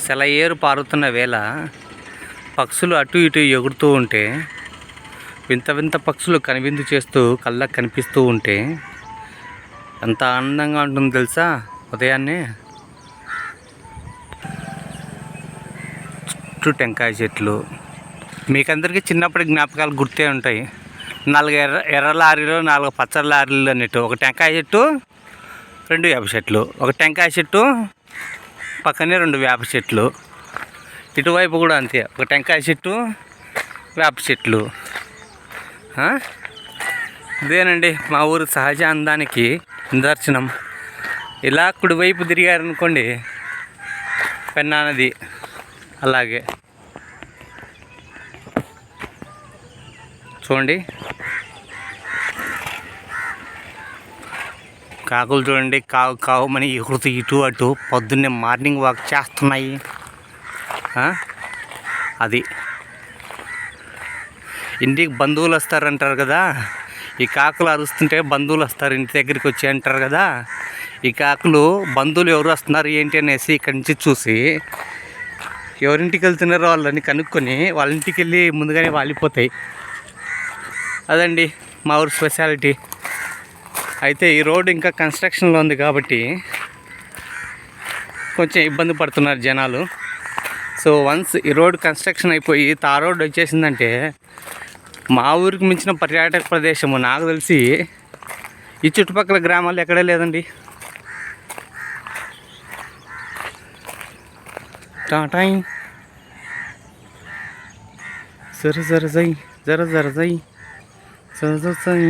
సెలయేరు పారుతున్న వేళ పక్షులు అటు ఇటు ఎగురుతూ ఉంటే, వింత వింత పక్షులు కనువిందు చేస్తూ కళ్ళకు కనిపిస్తూ ఉంటే ఎంత ఆనందంగా ఉంటుందో తెలుసా. ఉదయాన్నే చుట్టూ టెంకాయ చెట్లు, మీకందరికీ చిన్నప్పటి జ్ఞాపకాలు గుర్తే ఉంటాయి. 4 ఎర్ర లారీలు, 4 పచ్చ లారీలు అన్నట్టు. ఒక టెంకాయ చెట్టు, 2 వేప చెట్లు. ఒక టెంకాయ చెట్టు పక్కనే 2 వేప చెట్లు. ఇటువైపు కూడా అంతే, ఒక టెంకాయ చెట్టు, వేప చెట్లు. ఇదేనండి మా ఊరు సహజ అందానికి నిదర్శనం. ఇలా కుడివైపు తిరిగారనుకోండి పెన్నా నది. అలాగే చూడండి, కాకులు చూడండి, కావు కావు అని ఎగురుతూ ఇటు అటు పొద్దున్నే మార్నింగ్ వాక్ చేస్తున్నాయి. అది ఇంటికి బంధువులు వస్తారంటారు కదా, ఈ కాకులు అరుస్తుంటే బంధువులు వస్తారు ఇంటి దగ్గరికి వచ్చి అంటారు కదా. ఈ కాకులు బంధువులు ఎవరు వస్తున్నారు ఏంటి అనేసి ఇక్కడి నుంచి చూసి ఎవరింటికి వెళ్తున్నారో వాళ్ళని కనుక్కొని వాళ్ళ ఇంటికి వెళ్ళి ముందుగానే వాలిపోతాయి. అదండి మా ఊరు స్పెషాలిటీ. అయితే ఈ రోడ్డు ఇంకా కన్స్ట్రక్షన్లో ఉంది కాబట్టి కొంచెం ఇబ్బంది పడుతున్నారు జనాలు. సో వన్స్ ఈ రోడ్ కన్స్ట్రక్షన్ అయిపోయి తార్ రోడ్ వచ్చేసిందంటే మా ఊరికి మించిన పర్యాటక ప్రదేశము నాకు తెలిసి ఈ చుట్టుపక్కల గ్రామాలు ఎక్కడే లేదండి. టాటాయ్ జర జర జై జర జర జై జర జర జై.